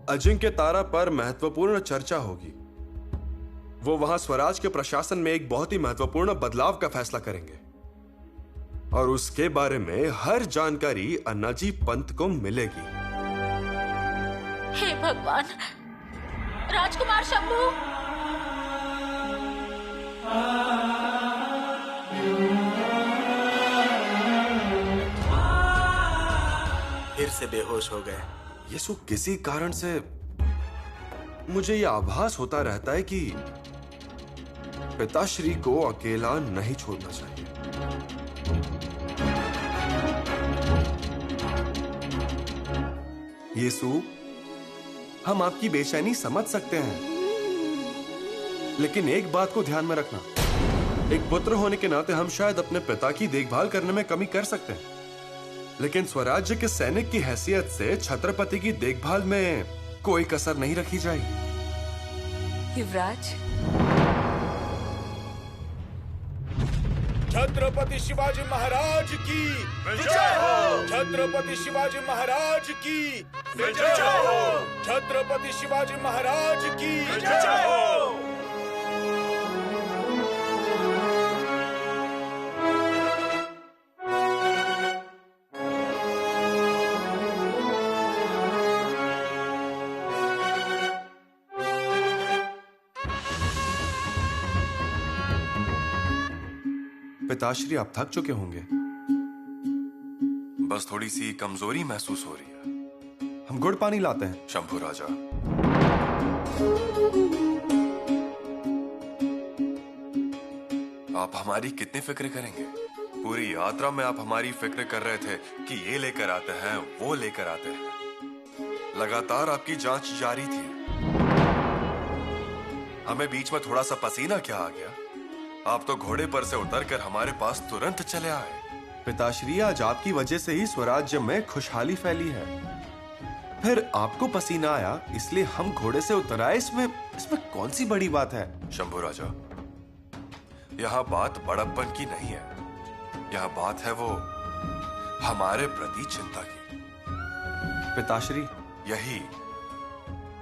अजिंक्य तारा पर महत्वपूर्ण चर्चा होगी। वो वहां स्वराज के प्रशासन में एक बहुत ही महत्वपूर्ण बदलाव का फैसला करेंगे और उसके बारे में हर जानकारी अन्नाजी पंत को मिलेगी। हे भगवान, राजकुमार शंभू! फिर से बेहोश हो गए। यीशु, किसी कारण से मुझे यह आभास होता रहता है कि पिताश्री को अकेला नहीं छोड़ना चाहिए। यीशु, हम आपकी बेचैनी समझ सकते हैं, लेकिन एक बात को ध्यान में रखना, एक पुत्र होने के नाते हम शायद अपने पिता की देखभाल करने में कमी कर सकते हैं, लेकिन स्वराज्य के सैनिक की हैसियत से छत्रपति की देखभाल में कोई कसर नहीं रखी जाएगी। युवराज, छत्रपति शिवाजी महाराज की विजय हो! छत्रपति शिवाजी महाराज की विजय हो! छत्रपति शिवाजी महाराज की विजय हो! पिताश्री, आप थक चुके होंगे। बस थोड़ी सी कमजोरी महसूस हो रही है। हम गुड़ पानी लाते हैं। शंभू राजा, आप हमारी कितनी फिक्र करेंगे? पूरी यात्रा में आप हमारी फिक्र कर रहे थे कि ये लेकर आते हैं, वो लेकर आते हैं। लगातार आपकी जांच जारी थी। हमें बीच में थोड़ा सा पसीना क्या आ गया? आप तो घोड़े पर से उतरकर हमारे पास तुरंत चले आए। पिताश्री, आज आपकी वजह से ही स्वराज्य में खुशहाली फैली है। फिर आपको पसीना आया इसलिए हम घोड़े से उतर आए। इसमें कौन सी बड़ी बात है? शंभू राजा, यहाँ बात बड़प्पन की नहीं है। यहाँ बात है वो हमारे प्रति चिंता की। पिताश्री, यही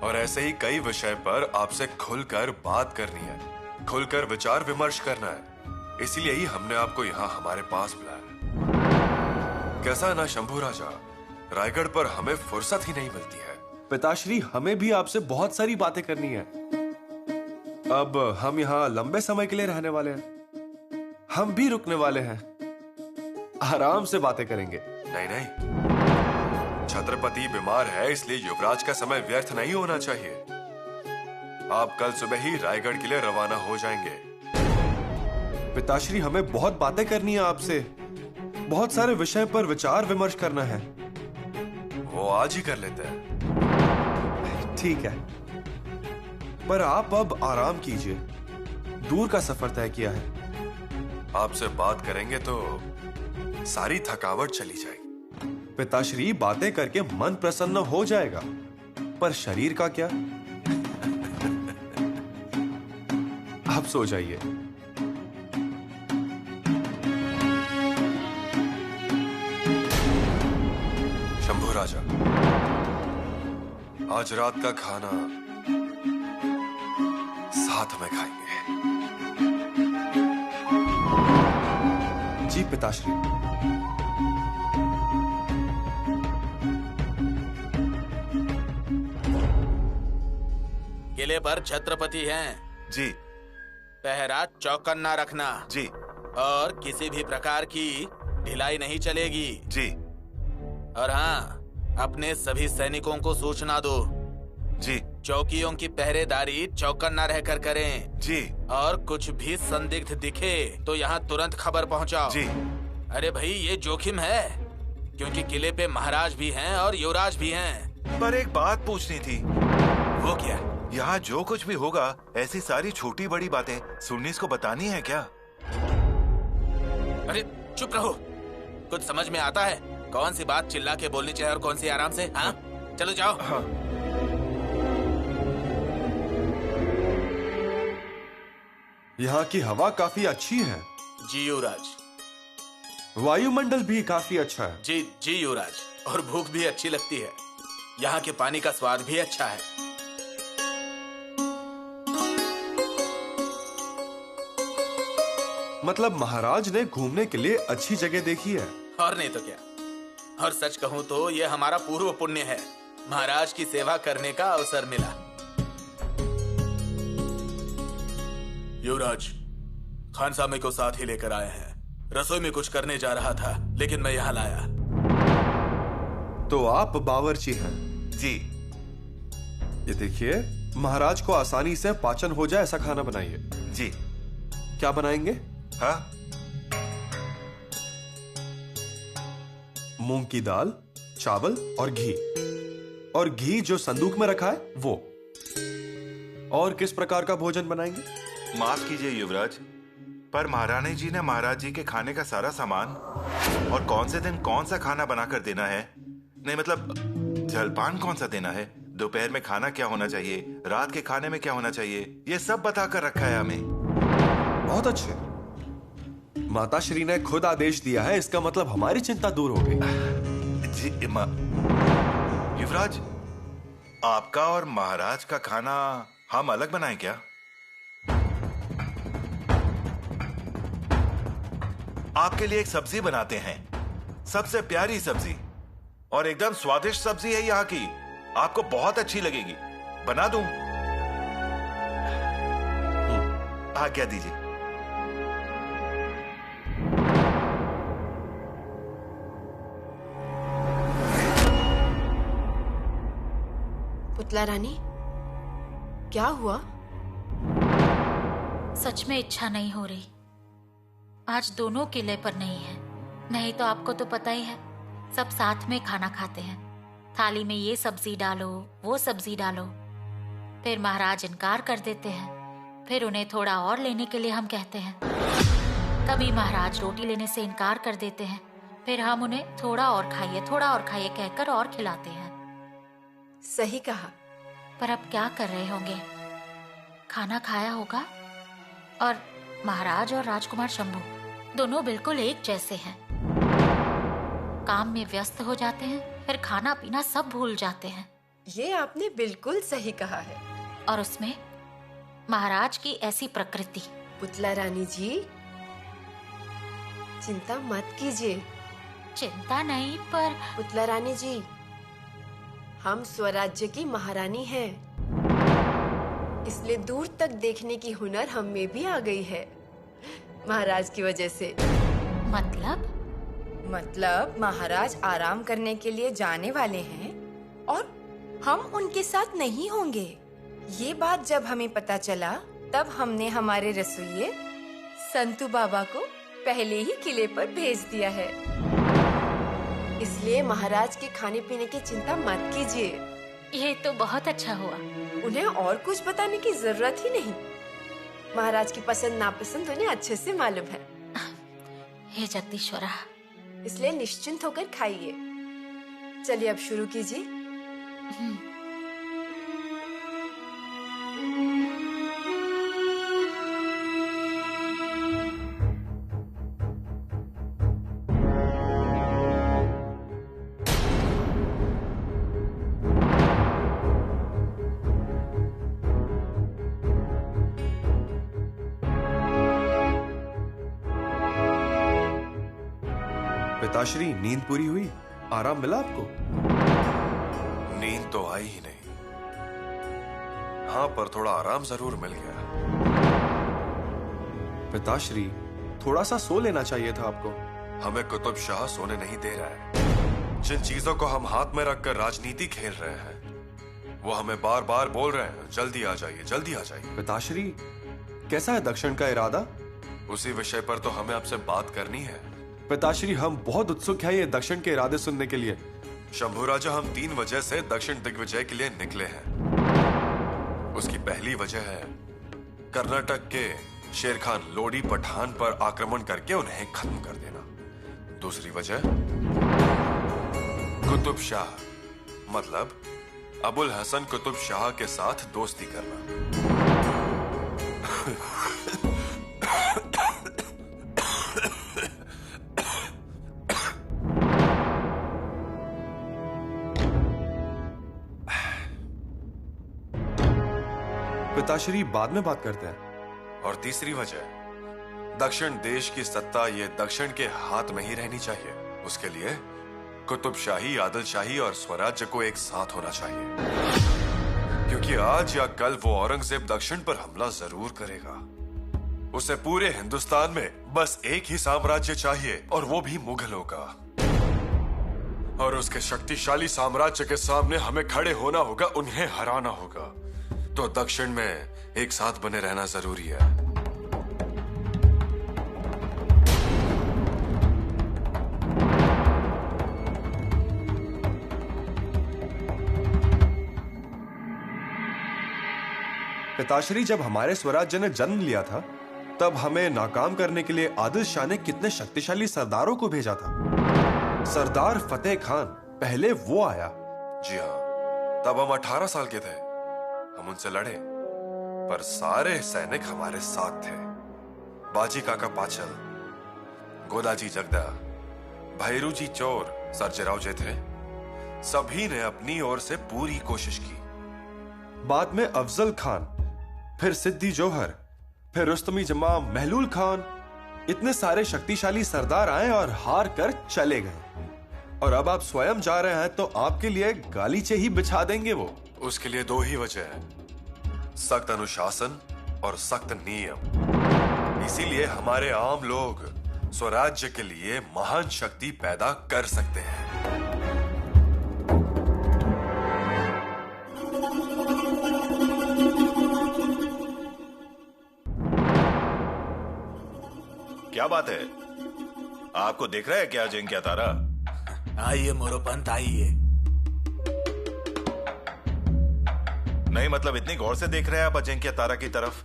और ऐसे ही कई विषय पर आपसे खुलकर बात करनी है, खुलकर विचार विमर्श करना है। इसीलिए ही हमने आपको यहाँ हमारे पास बुलाया। कैसा है ना शंभू राजा, रायगढ़ पर हमें फुर्सत ही नहीं मिलती है। पिताश्री, हमें भी आपसे बहुत सारी बातें करनी है। अब हम यहाँ लंबे समय के लिए रहने वाले हैं। हम भी रुकने वाले हैं। आराम से बातें करेंगे। नहीं नहीं, छत्रपति बीमार है, इसलिए युवराज का समय व्यर्थ नहीं होना चाहिए। आप कल सुबह ही रायगढ़ के लिए रवाना हो जाएंगे। पिताश्री, हमें बहुत बातें करनी है आपसे। बहुत सारे विषय पर विचार विमर्श करना है। वो आज ही कर लेते हैं। ठीक है, पर आप अब आराम कीजिए। दूर का सफर तय किया है। आपसे बात करेंगे तो सारी थकावट चली जाएगी। पिताश्री, बातें करके मन प्रसन्न हो जाएगा, पर शरीर का क्या? आप सो जाइए। शंभू राजा, आज रात का खाना साथ में खाएंगे। जी पिताश्री। किले पर छत्रपति हैं। जी। पहरा चौकन्ना रखना। जी। और किसी भी प्रकार की ढिलाई नहीं चलेगी। जी। और हाँ, अपने सभी सैनिकों को सूचना दो। जी। चौकियों की पहरेदारी चौकन्ना रहकर करें। जी। और कुछ भी संदिग्ध दिखे तो यहाँ तुरंत खबर पहुँचाओ। जी। अरे भाई, ये जोखिम है, क्योंकि किले पे महाराज भी हैं और युवराज भी हैं। पर एक बात पूछनी थी। वो क्या? यहाँ जो कुछ भी होगा, ऐसी सारी छोटी बड़ी बातें सुन्नीस को बतानी है क्या? अरे चुप रहो। कुछ समझ में आता है? कौन सी बात चिल्ला के बोलनी चाहिए और कौन सी आराम से? हाँ, चलो जाओ। हाँ। यहाँ की हवा काफी अच्छी है। जी युवराज। वायुमंडल भी काफी अच्छा है। जी जी युवराज। और भूख भी अच्छी लगती है। यहाँ के पानी का स्वाद भी अच्छा है। मतलब महाराज ने घूमने के लिए अच्छी जगह देखी है। और नहीं तो क्या। और सच कहूँ तो ये हमारा पूर्व पुण्य है, महाराज की सेवा करने का अवसर मिला। युवराज, खानसामे को साथ ही लेकर आए हैं। रसोई में कुछ करने जा रहा था, लेकिन मैं यहाँ लाया। तो आप बावर्ची हैं? जी। ये देखिए, महाराज को आसानी से पाचन हो जाए ऐसा खाना बनाइए। जी। क्या बनाएंगे? हाँ, मूंग की दाल, चावल और घी। और घी जो संदूक में रखा है वो। और किस प्रकार का भोजन बनाएंगे? माफ कीजिए युवराज, पर महारानी जी ने महाराज जी के खाने का सारा सामान और कौन से दिन कौन सा खाना बनाकर देना है, नहीं मतलब जलपान कौन सा देना है, दोपहर में खाना क्या होना चाहिए, रात के खाने में क्या होना चाहिए, ये सब बताकर रखा है हमें। बहुत अच्छे। माता श्री ने खुद आदेश दिया है, इसका मतलब हमारी चिंता दूर हो गई। जी युवराज, आपका और महाराज का खाना हम अलग बनाएं क्या? आपके लिए एक सब्जी बनाते हैं, सबसे प्यारी सब्जी और एकदम स्वादिष्ट सब्जी है यहाँ की, आपको बहुत अच्छी लगेगी। बना दूं? आज्ञा दीजिए। पुतला रानी, क्या हुआ? सच में इच्छा नहीं हो रही। आज दोनों किले पर नहीं है। नहीं तो आपको तो पता ही है, सब साथ में खाना खाते हैं। थाली में ये सब्जी डालो, वो सब्जी डालो। फिर महाराज इनकार कर देते हैं। फिर उन्हें थोड़ा और लेने के लिए हम कहते हैं। कभी महाराज रोटी लेने से इनकार कर देते हैं। फिर हम उन्हें थोड़ा और खाइए कहकर और खिलाते हैं। सही कहा। पर अब क्या कर रहे होंगे? खाना खाया होगा और महाराज और राजकुमार शंभू दोनों बिल्कुल एक जैसे हैं। काम में व्यस्त हो जाते हैं, फिर खाना पीना सब भूल जाते हैं। ये आपने बिल्कुल सही कहा है। और उसमें महाराज की ऐसी प्रकृति। पुतला रानी जी, चिंता मत कीजिए। चिंता नहीं, पर पुतला रानी जी, हम स्वराज्य की महारानी हैं, इसलिए दूर तक देखने की हुनर हम में भी आ गई है, महाराज की वजह से। मतलब महाराज आराम करने के लिए जाने वाले हैं और हम उनके साथ नहीं होंगे। ये बात जब हमें पता चला, तब हमने हमारे रसोइये संतू बाबा को पहले ही किले पर भेज दिया है। इसलिए महाराज के खाने पीने की चिंता मत कीजिए। ये तो बहुत अच्छा हुआ। उन्हें और कुछ बताने की जरूरत ही नहीं। महाराज की पसंद नापसंद उन्हें अच्छे से मालूम है। हे जगदीश्वरा, इसलिए निश्चिंत होकर खाइए। चलिए अब शुरू कीजिए। पिताश्री, नींद पूरी हुई? आराम मिला आपको? नींद तो आई ही नहीं। हाँ, पर थोड़ा आराम जरूर मिल गया। पिताश्री, थोड़ा सा सो लेना चाहिए था आपको। हमें कुतुब शाह सोने नहीं दे रहा है। जिन चीजों को हम हाथ में रखकर राजनीति खेल रहे हैं, वो हमें बार बार बोल रहे हैं, जल्दी आ जाइए, जल्दी आ जाइए। पिताश्री, कैसा है दक्षिण का इरादा? उसी विषय पर तो हमें आपसे बात करनी है। पिताश्री, हम बहुत उत्सुक हैं ये दक्षिण के इरादे सुनने के लिए। शंभू राजा, हम 3 वजह से दक्षिण दिग्विजय के लिए निकले हैं। उसकी पहली वजह है कर्नाटक के शेर खान लोडी पठान पर आक्रमण करके उन्हें खत्म कर देना। दूसरी वजह कुतुब शाह, मतलब अबुल हसन कुतुब शाह के साथ दोस्ती करना। पिताश्री, बाद में बात करते हैं। और तीसरी वजह, दक्षिण देश की सत्ता ये दक्षिण के हाथ में ही रहनी चाहिए। उसके लिए कुतुबशाही, आदिलशाही और स्वराज्य को एक साथ होना चाहिए, क्योंकि आज या कल वो औरंगजेब दक्षिण पर हमला जरूर करेगा। उसे पूरे हिंदुस्तान में बस एक ही साम्राज्य चाहिए, और वो भी मुगलों का। और उसके शक्तिशाली साम्राज्य के सामने हमें खड़े होना होगा, उन्हें हराना होगा। तो दक्षिण में एक साथ बने रहना जरूरी है। पिताश्री, जब हमारे स्वराज्य ने जन्म लिया था, तब हमें नाकाम करने के लिए आदिल शाह ने कितने शक्तिशाली सरदारों को भेजा था। सरदार फतेह खान, पहले वो आया। जी हाँ, तब हम 18 साल के थे। हम उनसे लड़े, पर सारे सैनिक हमारे साथ थे। बाजी काका पाचल, गोदाजी जगदा, भैरूजी चोर, सर्जेराव जे थे, सभी ने अपनी ओर से पूरी कोशिश की। बाद में अफजल खान, फिर सिद्दी जोहर, फिर रुस्तमी जमा, महलूल खान, इतने सारे शक्तिशाली सरदार आए और हार कर चले गए। और अब आप स्वयं जा रहे हैं, तो आपके लिए गालीचे ही बिछा देंगे वो। उसके लिए दो ही वजह है, सख्त अनुशासन और सख्त नियम। इसीलिए हमारे आम लोग स्वराज्य के लिए महान शक्ति पैदा कर सकते हैं। क्या बात है? आपको दिख रहा है क्या अजिंक्य तारा? आइए मोरोपंत, आइए। नहीं, मतलब इतनी गौर से देख रहे हैं आप अजिंक्य तारा की तरफ?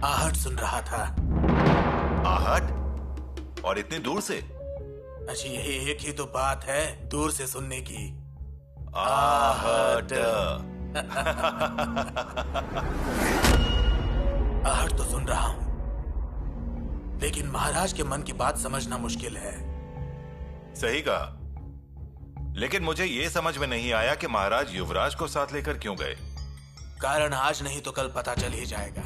आहट सुन रहा था। आहट? और इतनी दूर से? अच्छी, यही एक ही तो बात है दूर से सुनने की। आहट। आहट तो सुन रहा हूं, लेकिन महाराज के मन की बात समझना मुश्किल है। सही कहा, लेकिन मुझे यह समझ में नहीं आया कि महाराज युवराज को साथ लेकर क्यों गए। कारण आज नहीं तो कल पता चल ही जाएगा।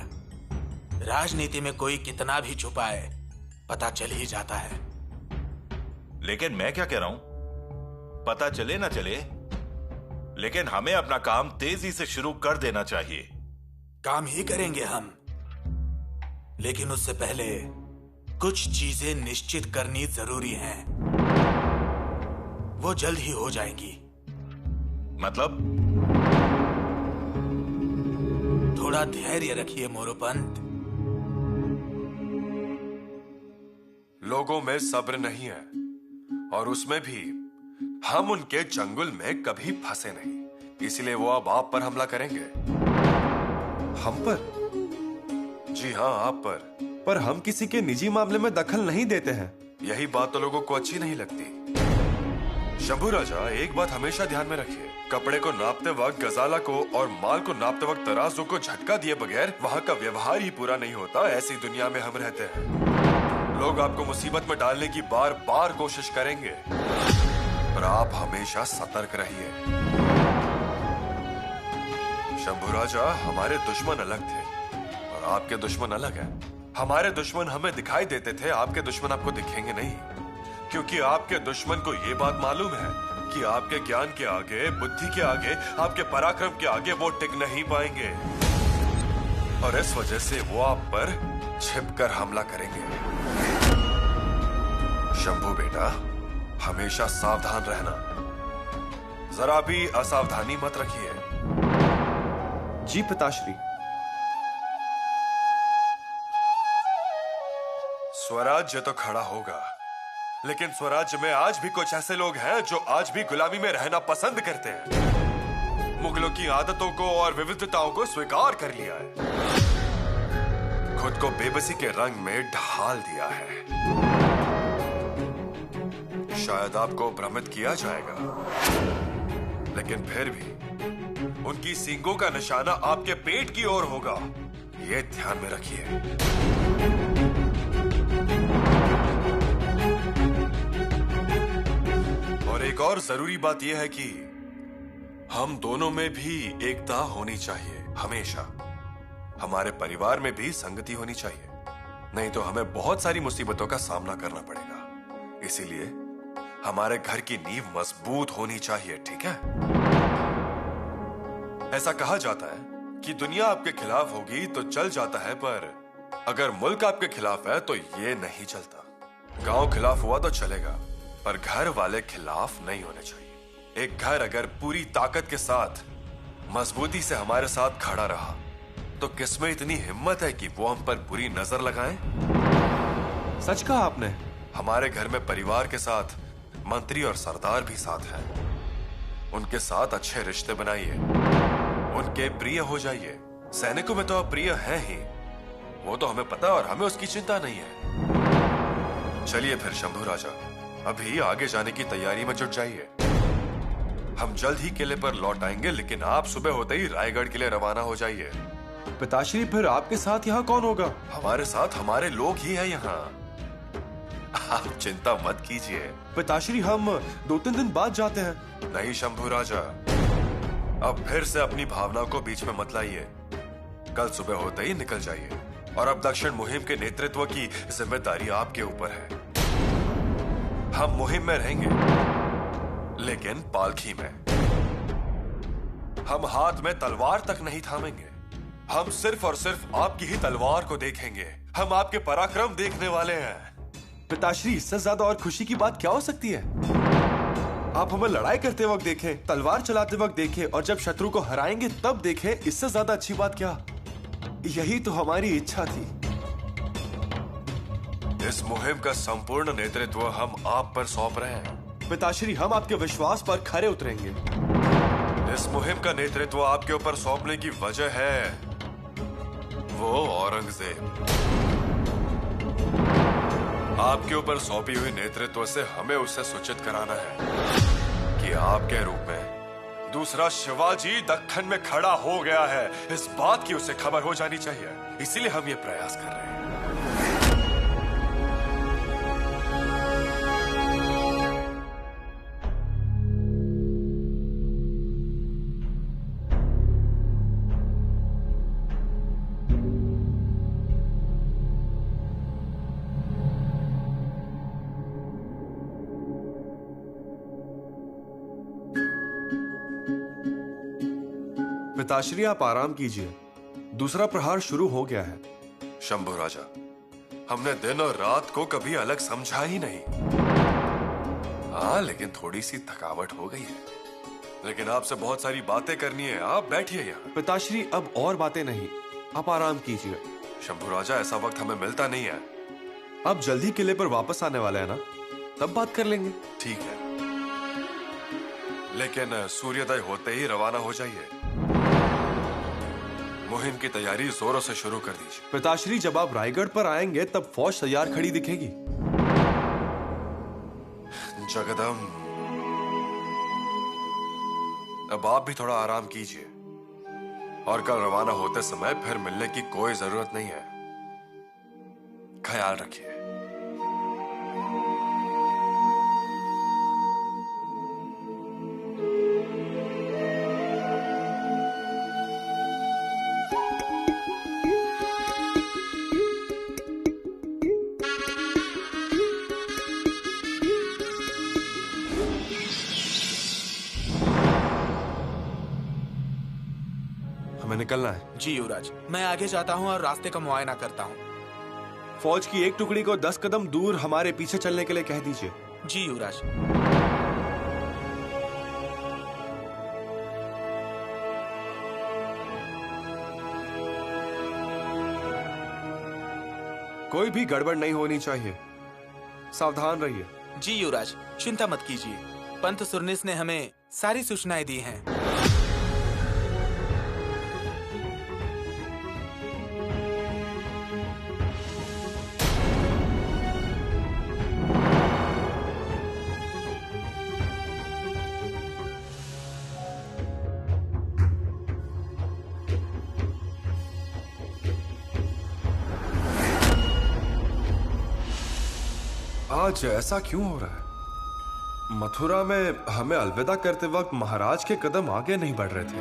राजनीति में कोई कितना भी छुपाए, पता चल ही जाता है। लेकिन मैं क्या कह रहा हूं, पता चले ना चले, लेकिन हमें अपना काम तेजी से शुरू कर देना चाहिए। काम ही करेंगे हम, लेकिन उससे पहले कुछ चीजें निश्चित करनी जरूरी हैं। वो जल्द ही हो जाएंगी। मतलब? थोड़ा धैर्य रखिए मोरोपंत। लोगों में सब्र नहीं है, और उसमें भी हम उनके चंगुल में कभी फंसे नहीं। इसलिए वो अब आप पर हमला करेंगे। हम पर? जी हाँ, आप पर। पर हम किसी के निजी मामले में दखल नहीं देते हैं। यही बात तो लोगों को अच्छी नहीं लगती। शंभू राजा, एक बात हमेशा ध्यान में रखिए, कपड़े को नापते वक्त गजाला को और माल को नापते वक्त तराजू को झटका दिए बगैर वहाँ का व्यवहार ही पूरा नहीं होता। ऐसी दुनिया में हम रहते हैं। लोग आपको मुसीबत में डालने की बार बार कोशिश करेंगे, पर आप हमेशा सतर्क रहिए। शंभू राजा, हमारे दुश्मन अलग थे और आपके दुश्मन अलग हैं। हमारे दुश्मन हमें दिखाई देते थे, आपके दुश्मन आपको दिखेंगे नहीं, क्योंकि आपके दुश्मन को यह बात मालूम है कि आपके ज्ञान के आगे, बुद्धि के आगे, आपके पराक्रम के आगे वो टिक नहीं पाएंगे, और इस वजह से वो आप पर छिपकर हमला करेंगे। शंभू बेटा, हमेशा सावधान रहना, जरा भी असावधानी मत रखिए। जी पिताश्री। स्वराज्य तो खड़ा होगा, लेकिन स्वराज्य में आज भी कुछ ऐसे लोग हैं जो आज भी गुलामी में रहना पसंद करते हैं। मुगलों की आदतों को और विविधताओं को स्वीकार कर लिया है, खुद को बेबसी के रंग में ढाल दिया है। शायद आपको भ्रमित किया जाएगा, लेकिन फिर भी उनकी सींगों का निशाना आपके पेट की ओर होगा, ये ध्यान में रखिए। और एक और जरूरी बात यह है कि हम दोनों में भी एकता होनी चाहिए हमेशा। हमारे परिवार में भी संगति होनी चाहिए, नहीं तो हमें बहुत सारी मुसीबतों का सामना करना पड़ेगा। इसीलिए हमारे घर की नींव मजबूत होनी चाहिए, ठीक है? ऐसा कहा जाता है कि दुनिया आपके खिलाफ होगी तो चल जाता है, पर अगर मुल्क आपके खिलाफ है तो ये नहीं चलता। गांव खिलाफ हुआ तो चलेगा, पर घर वाले खिलाफ नहीं होने चाहिए। एक घर अगर पूरी ताकत के साथ मजबूती से हमारे साथ खड़ा रहा तो किसमें इतनी हिम्मत है कि वो हम पर बुरी नजर लगाएं? सच कहा आपने। हमारे घर में परिवार के साथ मंत्री और सरदार भी साथ हैं। उनके साथ अच्छे रिश्ते बनाइए, उनके प्रिय हो जाइए। सैनिकों में तो आप प्रिय हैं ही, वो तो हमें पता है और हमें उसकी चिंता नहीं है। चलिए फिर शंभू राजा, अभी आगे जाने की तैयारी में जुट जाइए। हम जल्द ही किले पर लौट आएंगे, लेकिन आप सुबह होते ही रायगढ़ के लिए रवाना हो जाइए। पिताश्री, फिर आपके साथ यहाँ कौन होगा? हमारे साथ हमारे लोग ही हैं यहाँ, आप चिंता मत कीजिए। पिताश्री, हम 2-3 दिन बाद जाते हैं। नहीं शंभू राजा, अब फिर से अपनी भावनाओं को बीच में मत लाइए। कल सुबह होते ही निकल जाइए, और अब दक्षिण मुहिम के नेतृत्व की जिम्मेदारी आपके ऊपर है। हम मुहिम में रहेंगे, लेकिन पालखी में। हम हाथ में तलवार तक नहीं थामेंगे, हम सिर्फ और सिर्फ आपकी ही तलवार को देखेंगे। हम आपके पराक्रम देखने वाले हैं। पिताश्री, इससे ज्यादा और खुशी की बात क्या हो सकती है? आप हमें लड़ाई करते वक्त देखें, तलवार चलाते वक्त देखें, और जब शत्रु को हराएंगे तब देखें। इससे ज्यादा अच्छी बात क्या? यही तो हमारी इच्छा थी। इस मुहिम का संपूर्ण नेतृत्व हम आप पर सौंप रहे हैं। पिताश्री, हम आपके विश्वास पर खरे उतरेंगे। इस मुहिम का नेतृत्व आपके ऊपर सौंपने की वजह है वो औरंगजेब। आपके ऊपर सौंपी हुई नेतृत्व से हमें उसे सूचित कराना है कि आपके रूप में दूसरा शिवाजी दक्कन में खड़ा हो गया है। इस बात की उसे खबर हो जानी चाहिए, इसीलिए हम ये प्रयास कर रहे हैं। पिताश्री, आप आराम कीजिए, दूसरा प्रहार शुरू हो गया है। शंभू राजा, हमने दिन और रात को कभी अलग समझा ही नहीं। हाँ, लेकिन थोड़ी सी थकावट हो गई है। लेकिन आपसे बहुत सारी बातें करनी है, आप बैठिए यहाँ। पिताश्री, अब और बातें नहीं, आप आराम कीजिए। शंभू राजा, ऐसा वक्त हमें मिलता नहीं है। आप जल्दी किले पर वापस आने वाले हैं ना, तब बात कर लेंगे। ठीक है, लेकिन सूर्योदय होते ही रवाना हो जाइए। मुहिम की तैयारी जोरों से शुरू कर दीजिए। पिताश्री, जब आप रायगढ़ पर आएंगे तब फौज तैयार खड़ी दिखेगी। जगदम, अब आप भी थोड़ा आराम कीजिए, और कल रवाना होते समय फिर मिलने की कोई जरूरत नहीं है। ख्याल रखिए। हमें निकलना है। जी युवराज, मैं आगे जाता हूँ और रास्ते का मुआयना करता हूँ। फौज की एक टुकड़ी को 10 कदम दूर हमारे पीछे चलने के लिए कह दीजिए। जी युवराज। कोई भी गड़बड़ नहीं होनी चाहिए, सावधान रहिए। जी युवराज, चिंता मत कीजिए, पंत सुरनिस ने हमें सारी सूचनाएं दी हैं। आज ऐसा क्यों हो रहा है? मथुरा में हमें अलविदा करते वक्त महाराज के कदम आगे नहीं बढ़ रहे थे।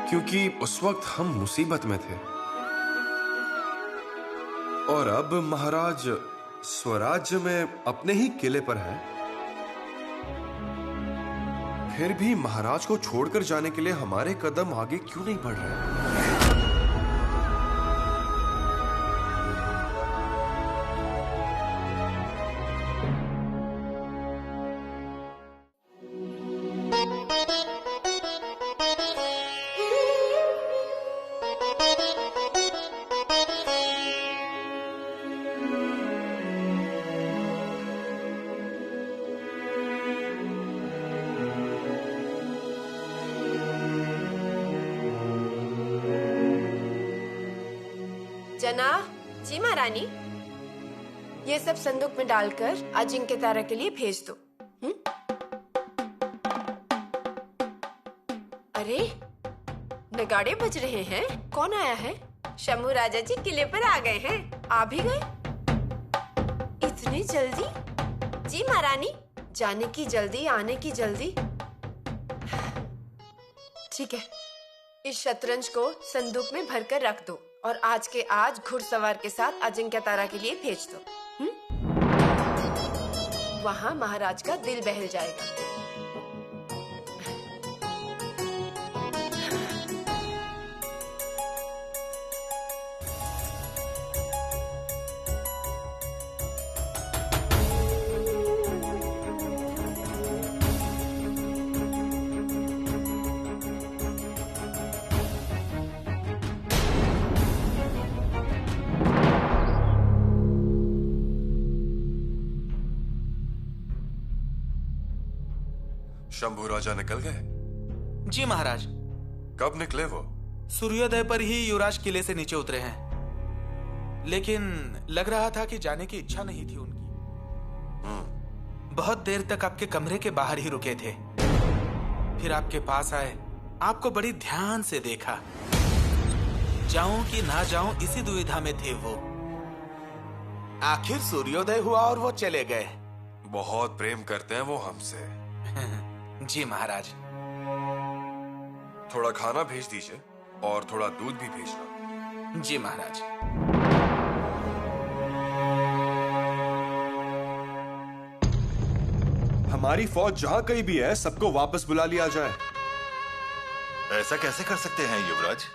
क्योंकि उस वक्त हम मुसीबत में थे और अब महाराज स्वराज्य में अपने ही किले पर है। फिर भी महाराज को छोड़कर जाने के लिए हमारे कदम आगे क्यों नहीं बढ़ रहे? जनाब जी महारानी, ये सब संदूक में डालकर अजिंक्य तारा के लिए भेज दो। अरे नगाड़े बज रहे हैं, कौन आया है? शंभू राजा जी किले पर आ गए हैं। आ भी गए इतनी जल्दी? जी महारानी, जाने की जल्दी, आने की जल्दी। ठीक है, इस शतरंज को संदूक में भरकर रख दो और आज के आज घुड़सवार के साथ अजिंक्य तारा के लिए भेज दो। वहां महाराज का दिल बहल जाएगा। शंभू राजा निकल गए? जी महाराज। कब निकले वो? सूर्योदय पर ही युवराज किले से नीचे उतरे हैं, लेकिन लग रहा था कि जाने की इच्छा नहीं थी उनकी। बहुत देर तक आपके कमरे के बाहर ही रुके थे, फिर आपके पास आए, आपको बड़ी ध्यान से देखा। जाऊं कि ना जाऊं इसी दुविधा में थे वो। आखिर सूर्योदय हुआ और वो चले गए। बहुत प्रेम करते हैं वो हमसे। जी महाराज। थोड़ा खाना भेज दीजिए और थोड़ा दूध भी भेजना। जी महाराज। हमारी फौज जहां कहीं भी है, सबको वापस बुला लिया जाए। ऐसा कैसे कर सकते हैं युवराज?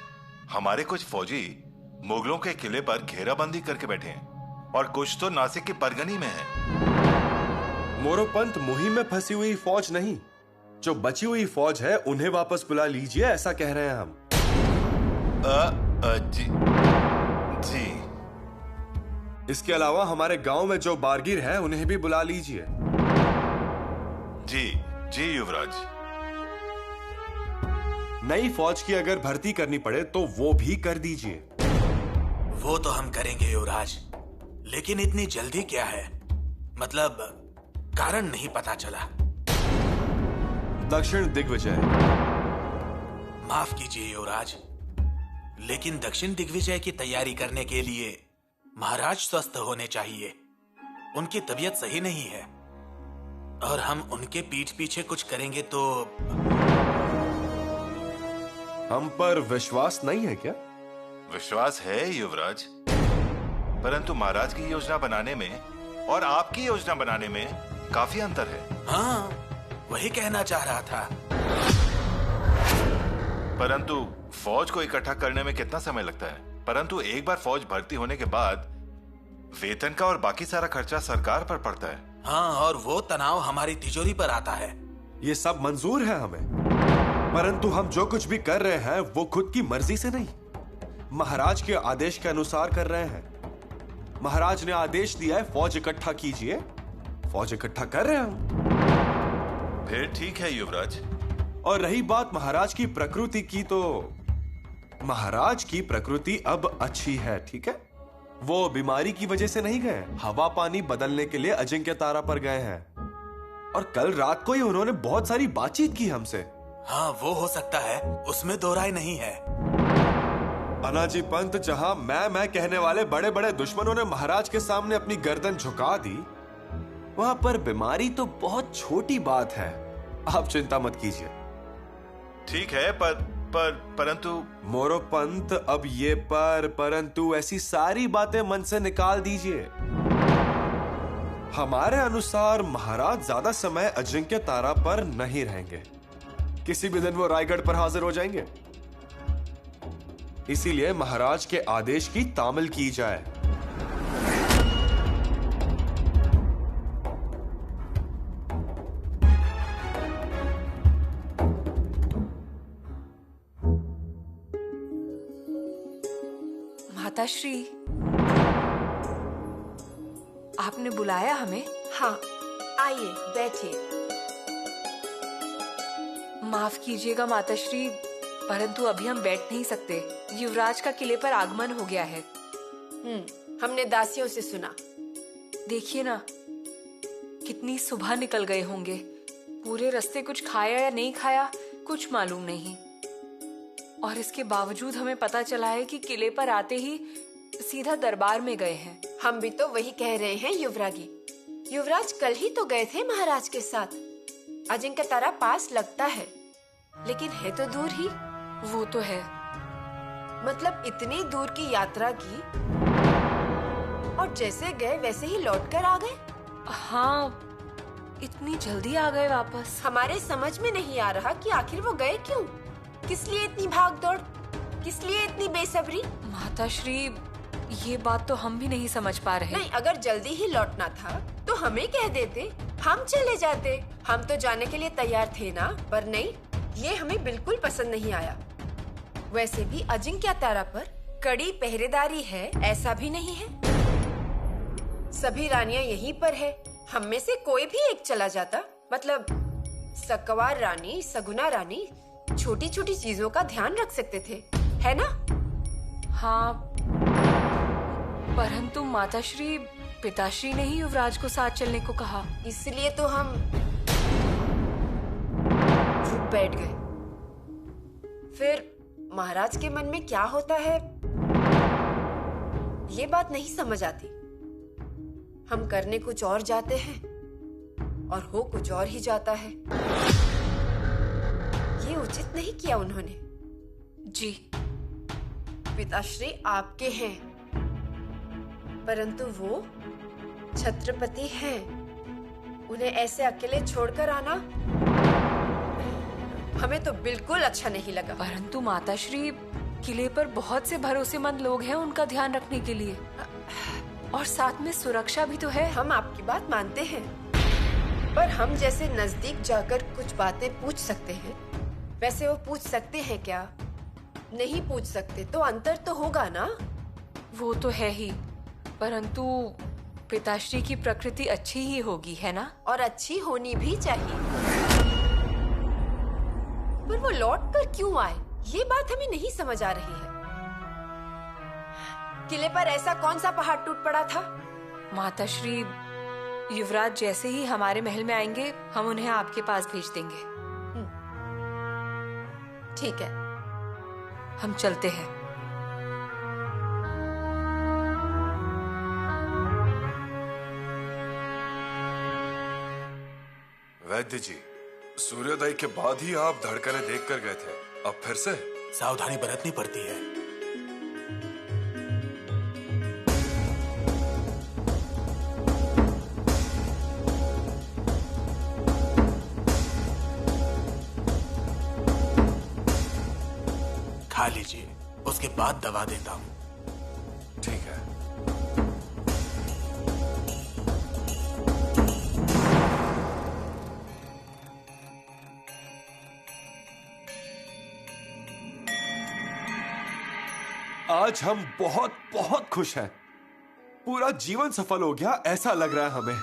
हमारे कुछ फौजी मुगलों के किले पर घेराबंदी करके बैठे हैं और कुछ तो नासिक की परगनी में है। मोरोपंत मुहिम में फंसी हुई फौज नहीं, जो बची हुई फौज है उन्हें वापस बुला लीजिए, ऐसा कह रहे हैं हम। जी जी। इसके अलावा हमारे गांव में जो बारगीर है उन्हें भी बुला लीजिए। जी जी युवराज। नई फौज की अगर भर्ती करनी पड़े तो वो भी कर दीजिए। वो तो हम करेंगे युवराज, लेकिन इतनी जल्दी क्या है? मतलब कारण नहीं पता चला। दक्षिण दिग्विजय। माफ कीजिए युवराज, लेकिन दक्षिण दिग्विजय की तैयारी करने के लिए महाराज स्वस्थ होने चाहिए। उनकी तबीयत सही नहीं है और हम उनके पीठ पीछे कुछ करेंगे तो। हम पर विश्वास नहीं है क्या? विश्वास है युवराज, परंतु महाराज की योजना बनाने में और आपकी योजना बनाने में काफी अंतर है। हाँ, वही कहना चाह रहा था। परंतु फौज को इकट्ठा करने में कितना समय लगता है? परंतु एक बार फौज भर्ती होने के बाद वेतन का और बाकी सारा खर्चा सरकार पर पड़ता है। हाँ, और वो तनाव हमारी तिजोरी पर आता है। ये सब मंजूर है हमें, परंतु हम जो कुछ भी कर रहे हैं वो खुद की मर्जी से नहीं, महाराज के आदेश के अनुसार कर रहे हैं। महाराज ने आदेश दिया है फौज इकट्ठा कीजिए, फौज इकट्ठा कर रहे हैं हम। फिर ठीक है युवराज। और रही बात महाराज की प्रकृति की, तो महाराज की प्रकृति अब अच्छी है, ठीक है? वो बीमारी की वजह से नहीं गए, हवा पानी बदलने के लिए अजिंक्य तारा पर गए हैं और कल रात को ही उन्होंने बहुत सारी बातचीत की हमसे। हाँ, वो हो सकता है, उसमें दो राय नहीं है। अनाजी पंत, जहां मैं कहने वाले बड़े बड़े दुश्मनों ने महाराज के सामने अपनी गर्दन झुका दी, वहां पर बीमारी तो बहुत छोटी बात है। आप चिंता मत कीजिए। ठीक है, पर परंतु मोरोपंत, अब ये परंतु ऐसी सारी बातें मन से निकाल दीजिए। हमारे अनुसार महाराज ज्यादा समय अजिंक्य तारा पर नहीं रहेंगे। किसी भी दिन वो रायगढ़ पर हाजिर हो जाएंगे। इसीलिए महाराज के आदेश की तामील की जाए। माताश्री, आपने बुलाया हमें? हाँ, आइए बैठिए। माफ कीजिएगा माताश्री, परंतु अभी हम बैठ नहीं सकते। युवराज का किले पर आगमन हो गया है। हमने दासियों से सुना। देखिए ना, कितनी सुबह निकल गए होंगे। पूरे रास्ते कुछ खाया या नहीं खाया कुछ मालूम नहीं। और इसके बावजूद हमें पता चला है कि किले पर आते ही सीधा दरबार में गए हैं। हम भी तो वही कह रहे हैं युवरागी। युवराज कल ही तो गए थे महाराज के साथ। अजिंक्य तारा पास लगता है, लेकिन है तो दूर ही। वो तो है। मतलब इतनी दूर की यात्रा की और जैसे गए वैसे ही लौट कर आ गए। हाँ, इतनी जल्दी आ गए वापस। हमारे समझ में नहीं आ रहा कि आखिर वो गए क्यों। किस लिए इतनी भाग दौड़, किस लिए इतनी बेसब्री? माताश्री, ये बात तो हम भी नहीं समझ पा रहे। नहीं, अगर जल्दी ही लौटना था तो हमें कह देते, हम चले जाते। हम तो जाने के लिए तैयार थे ना। पर नहीं, ये हमें बिल्कुल पसंद नहीं आया। वैसे भी अजिंक्य तारा पर कड़ी पहरेदारी है ऐसा भी नहीं है। सभी रानियां यहीं पर है। हम में से कोई भी एक चला जाता। मतलब सकवार रानी, सगुना रानी छोटी छोटी चीजों का ध्यान रख सकते थे, है ना? हाँ, परंतु माताश्री, पिताश्री ने ही युवराज को साथ चलने को कहा। इसलिए तो हम चुप बैठ गए। फिर महाराज के मन में क्या होता है ये बात नहीं समझ आती। हम करने कुछ और जाते हैं और हो कुछ और ही जाता है। ये उचित नहीं किया उन्होंने। जी, पिताश्री आपके हैं, परंतु वो छत्रपति हैं। उन्हें ऐसे अकेले छोड़कर आना हमें तो बिल्कुल अच्छा नहीं लगा। परंतु माताश्री, किले पर बहुत से भरोसेमंद लोग हैं उनका ध्यान रखने के लिए, और साथ में सुरक्षा भी तो है। हम आपकी बात मानते हैं, पर हम जैसे नजदीक जाकर कुछ बातें पूछ सकते हैं, वैसे वो पूछ सकते हैं क्या? नहीं पूछ सकते तो अंतर तो होगा ना। वो तो है ही, परंतु पिताश्री की प्रकृति अच्छी ही होगी, है ना? और अच्छी होनी भी चाहिए। पर वो लौट कर क्यों आए, ये बात हमें नहीं समझ आ रही है। किले पर ऐसा कौन सा पहाड़ टूट पड़ा था? माताश्री, युवराज जैसे ही हमारे महल में आएंगे हम उन्हें आपके पास भेज देंगे। ठीक है, हम चलते हैं। वैद्य जी, सूर्योदय के बाद ही आप धड़कनें देख कर गए थे, अब फिर से? सावधानी बरतनी पड़ती है। खा लीजिए, उसके बाद दवा देता हूं। ठीक है। आज हम बहुत बहुत खुश हैं। पूरा जीवन सफल हो गया ऐसा लग रहा है हमें।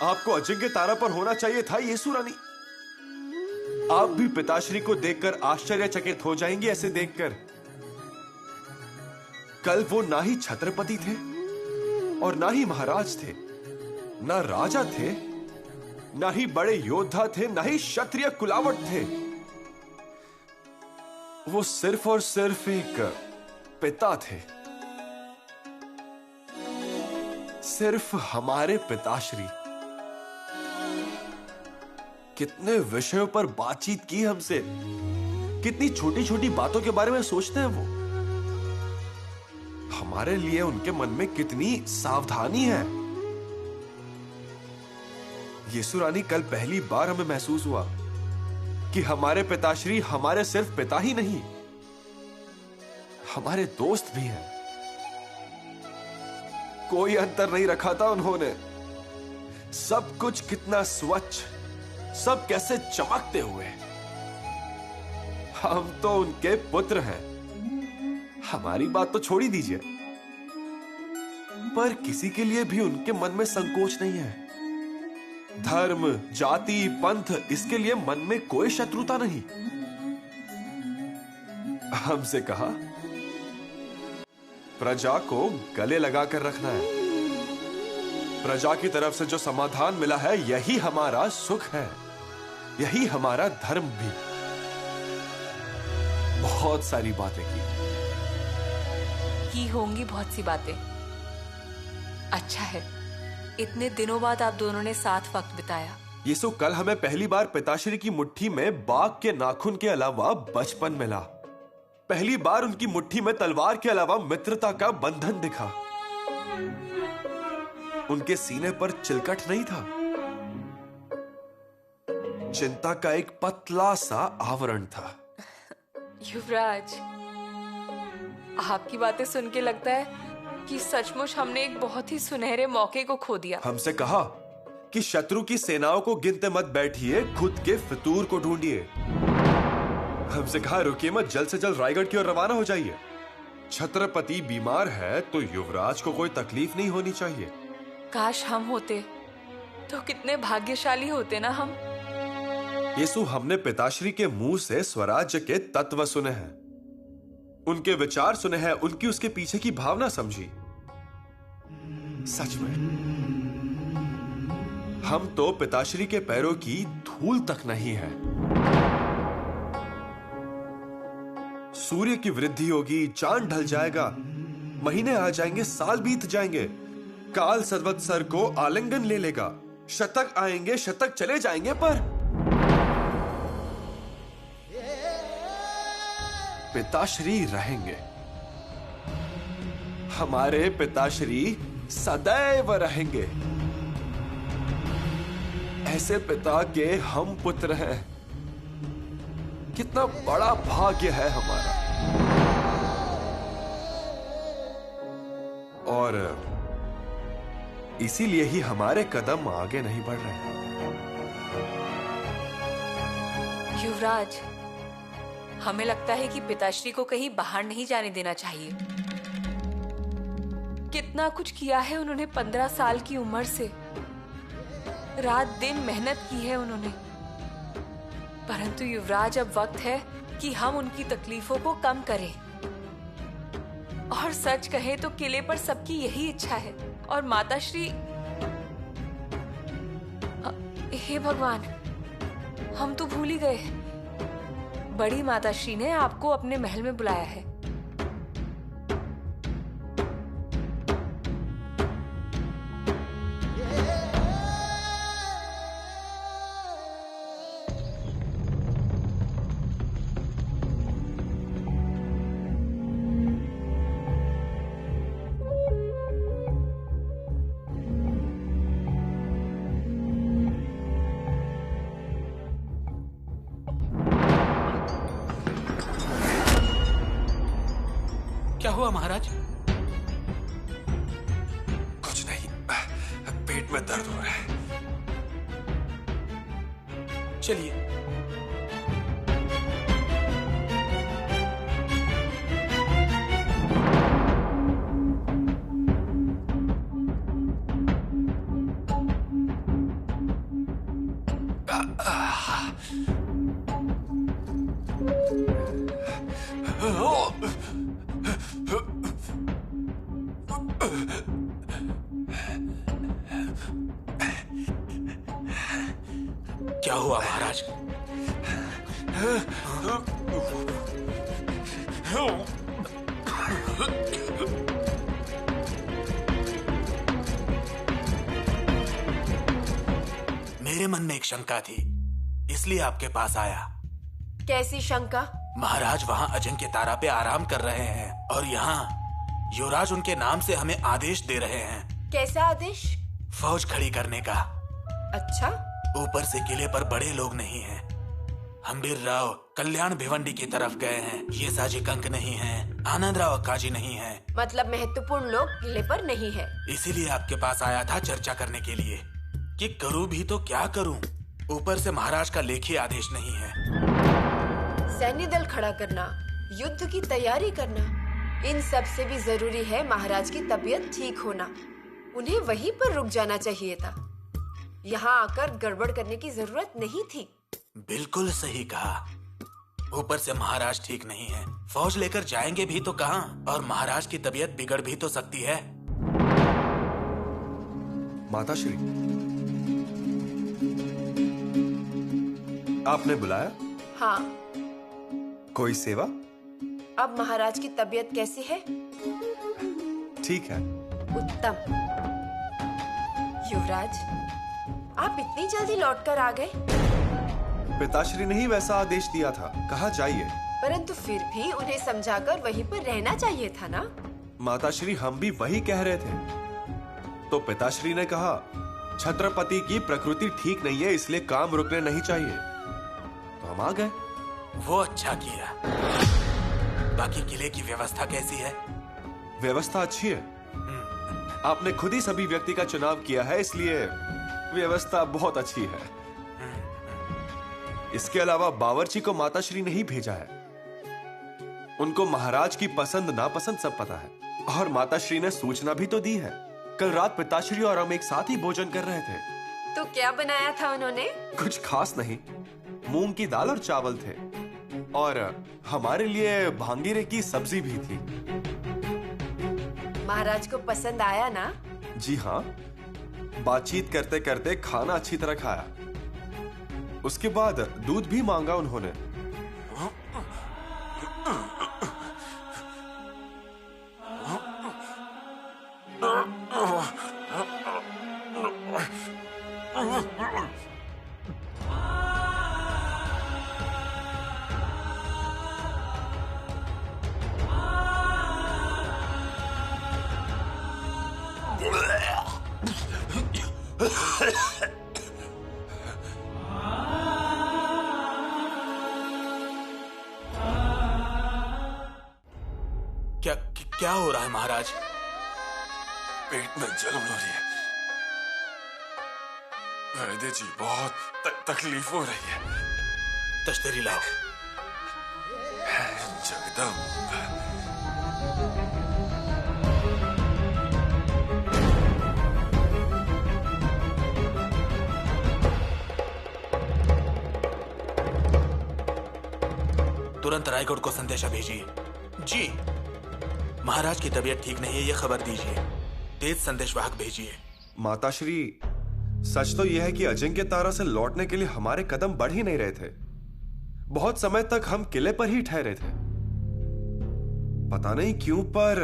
आपको अजिंक्य तारा पर होना चाहिए था येसु रानी। आप भी पिताश्री को देखकर आश्चर्यचकित हो जाएंगे। ऐसे देखकर कल वो ना ही छत्रपति थे और ना ही महाराज थे, ना राजा थे, ना ही बड़े योद्धा थे, ना ही क्षत्रिय कुलावट थे। वो सिर्फ और सिर्फ एक पिता थे। सिर्फ हमारे पिताश्री। कितने विषयों पर बातचीत की हमसे, कितनी छोटी छोटी बातों के बारे में सोचते हैं वो। हमारे लिए उनके मन में कितनी सावधानी है। यीशु रानी, कल पहली बार हमें महसूस हुआ कि हमारे पिताश्री हमारे सिर्फ पिता ही नहीं, हमारे दोस्त भी हैं। कोई अंतर नहीं रखा था उन्होंने। सब कुछ कितना स्वच्छ, सब कैसे चमकते हुए। हम तो उनके पुत्र हैं। हमारी बात तो छोड़ ही दीजिए, पर किसी के लिए भी उनके मन में संकोच नहीं है। धर्म, जाति, पंथ, इसके लिए मन में कोई शत्रुता नहीं। हमसे कहा प्रजा को गले लगाकर रखना है। प्रजा की तरफ से जो समाधान मिला है, यही हमारा सुख है, यही हमारा धर्म भी। बहुत सारी बातें की होंगी, बहुत सी बातें। अच्छा है, इतने दिनों बाद आप दोनों ने साथ वक्त बिताया। यीशु, कल हमें पहली बार पिताश्री की मुट्ठी में बाघ के नाखून के अलावा बचपन मिला। पहली बार उनकी मुट्ठी में तलवार के अलावा मित्रता का बंधन दिखा। उनके सीने पर चिलकट नहीं था, चिंता का एक पतला सा आवरण था। युवराज, आपकी बातें सुन के लगता है कि सचमुच हमने एक बहुत ही सुनहरे मौके को खो दिया। हमसे कहा कि शत्रु की सेनाओं को गिनते मत बैठिए, खुद के फितूर को ढूंढिए। हमसे कहा रुकिए मत, जल्द से जल्द रायगढ़ की ओर रवाना हो जाइए। छत्रपति बीमार है तो युवराज को कोई तकलीफ नहीं होनी चाहिए। काश हम होते तो कितने भाग्यशाली होते ना हम। यीशु, हमने पिताश्री के मुंह से स्वराज्य के तत्व सुने हैं, उनके विचार सुने हैं, उनकी उसके पीछे की भावना समझी। सच में हम तो पिताश्री के पैरों की धूल तक नहीं है। सूर्य की वृद्धि होगी, चांद ढल जाएगा, महीने आ जाएंगे, साल बीत जाएंगे, काल संवत्सर को आलिंगन ले लेगा, शतक आएंगे, शतक चले जाएंगे, पर पिताश्री रहेंगे। हमारे पिताश्री सदैव रहेंगे। ऐसे पिता के हम पुत्र हैं। कितना बड़ा भाग्य है हमारा। और इसीलिए ही हमारे कदम आगे नहीं बढ़ रहे। युवराज, हमें लगता है कि पिताश्री को कहीं बाहर नहीं जाने देना चाहिए। कितना कुछ किया है उन्होंने 15 साल की उम्र से। रात दिन मेहनत की है उन्होंने। परंतु युवराज, अब वक्त है कि हम उनकी तकलीफों को कम करें। और सच कहें तो किले पर सबकी यही इच्छा है। और माताश्री, हे भगवान, हम तो भूल ही गए। बड़ी माताश्री ने आपको अपने महल में बुलाया है। क्या हुआ महाराज? कुछ नहीं, पेट में दर्द हो रहा है। चलिए। क्या हुआ महाराज? मेरे मन में एक शंका थी, इसलिए आपके पास आया। कैसी शंका? महाराज वहाँ अजिंक्य तारा पे आराम कर रहे हैं और यहाँ युवराज उनके नाम से हमें आदेश दे रहे हैं। कैसा आदेश? फौज खड़ी करने का। अच्छा। ऊपर से किले पर बड़े लोग नहीं हैं। हम्बीर राव कल्याण भिवंडी की तरफ गए हैं। ये साजी कंक नहीं है, आनंद राव अक्काजी नहीं है। मतलब महत्वपूर्ण लोग किले पर नहीं है। इसीलिए आपके पास आया था चर्चा करने के लिए कि करूं भी तो क्या करूं। ऊपर से महाराज का लेखी आदेश नहीं है। सैन्य दल खड़ा करना, युद्ध की तैयारी करना, इन सब से भी जरूरी है महाराज की तबीयत ठीक होना। उन्हें वहीं पर रुक जाना चाहिए था। यहाँ आकर गड़बड़ करने की जरूरत नहीं थी। बिल्कुल सही कहा। ऊपर से महाराज ठीक नहीं है, फौज लेकर जाएंगे भी तो कहाँ, और महाराज की तबीयत बिगड़ भी तो सकती है। माताश्री, आपने बुलाया? हाँ। कोई सेवा? अब महाराज की तबीयत कैसी है? ठीक है। उत्तम। युवराज, आप इतनी जल्दी लौटकर आ गए? पिताश्री ने ही वैसा आदेश दिया था, कहा जाइए। परंतु फिर भी उन्हें समझाकर वहीं पर रहना चाहिए था ना? माताश्री, हम भी वही कह रहे थे। तो पिताश्री ने कहा छत्रपति की प्रकृति ठीक नहीं है, इसलिए काम रुकने नहीं चाहिए। तो हम आ गए। वो अच्छा किया। बाकी किले की व्यवस्था कैसी है? व्यवस्था अच्छी है। आपने खुद ही सभी व्यक्ति का चुनाव किया है, इसलिए व्यवस्था बहुत अच्छी है। इसके अलावा बावर्ची को माताश्री ने ही भेजा है। उनको महाराज की पसंद नापसंद सब पता है, और माताश्री ने सूचना भी तो दी है। कल रात पिताश्री और हम एक साथ ही भोजन कर रहे थे। तो क्या बनाया था उन्होंने? कुछ खास नहीं, मूंग की दाल और चावल थे, और हमारे लिए भांगीरे की सब्जी भी थी। महाराज को पसंद आया ना? जी हाँ, बातचीत करते करते खाना अच्छी तरह खाया। उसके बाद दूध भी मांगा उन्होंने। क्या हो रहा है महाराज? पेट में जलन हो रही है। वैद्य जी, बहुत तकलीफ हो रही है। तश्तरी लाओ। जगदम्ब। तुरंत रायगढ़ को संदेशा भेजिए। जी। महाराज की तबीयत ठीक नहीं है, ये खबर दीजिए। तेज संदेशवाहक भेजिए। माताश्री, सच तो यह है कि अजिंक्य तारा से लौटने के लिए हमारे कदम बढ़ ही नहीं रहे थे। बहुत समय तक हम किले पर ही ठहरे थे। पता नहीं क्यों, पर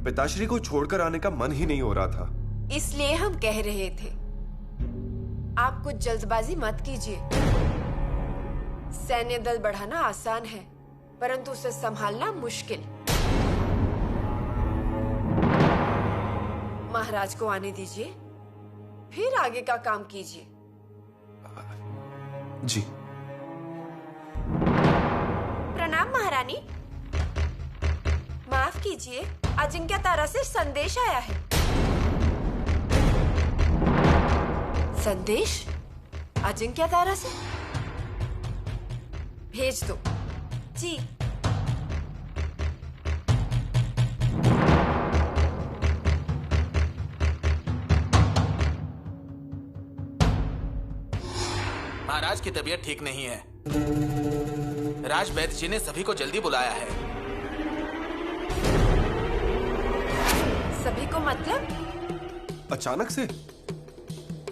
पिताश्री को छोड़कर आने का मन ही नहीं हो रहा था। इसलिए हम कह रहे थे, आप कुछ जल्दबाजी मत कीजिए। सैन्य दल बढ़ाना आसान है, परंतु उसे संभालना मुश्किल। महाराज को आने दीजिए, फिर आगे का काम कीजिए। जी। प्रणाम महारानी। माफ कीजिए, अजिंक्य तारा से संदेश आया है। संदेश? अजिंक्य तारा से? भेज दो। जी। महाराज की तबीयत ठीक नहीं है। राज वैद्य जी ने सभी को जल्दी बुलाया है। सभी को मतलब? अचानक से?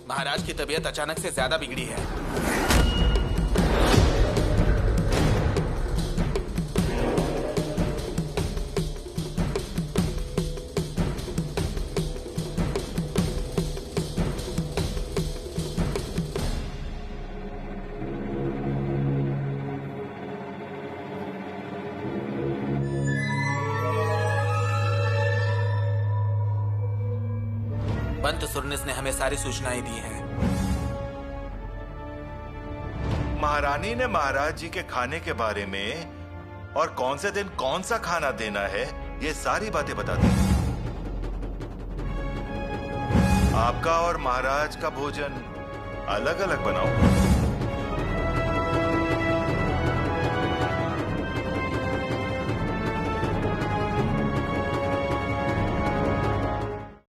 महाराज की तबीयत अचानक से ज्यादा बिगड़ी है। पंत सुरनिस ने हमें सारी सूचनाएं दी हैं। महारानी ने महाराज जी के खाने के बारे में और कौन से दिन कौन सा खाना देना है, ये सारी बातें बता दी। आपका और महाराज का भोजन अलग अलग बनाओ।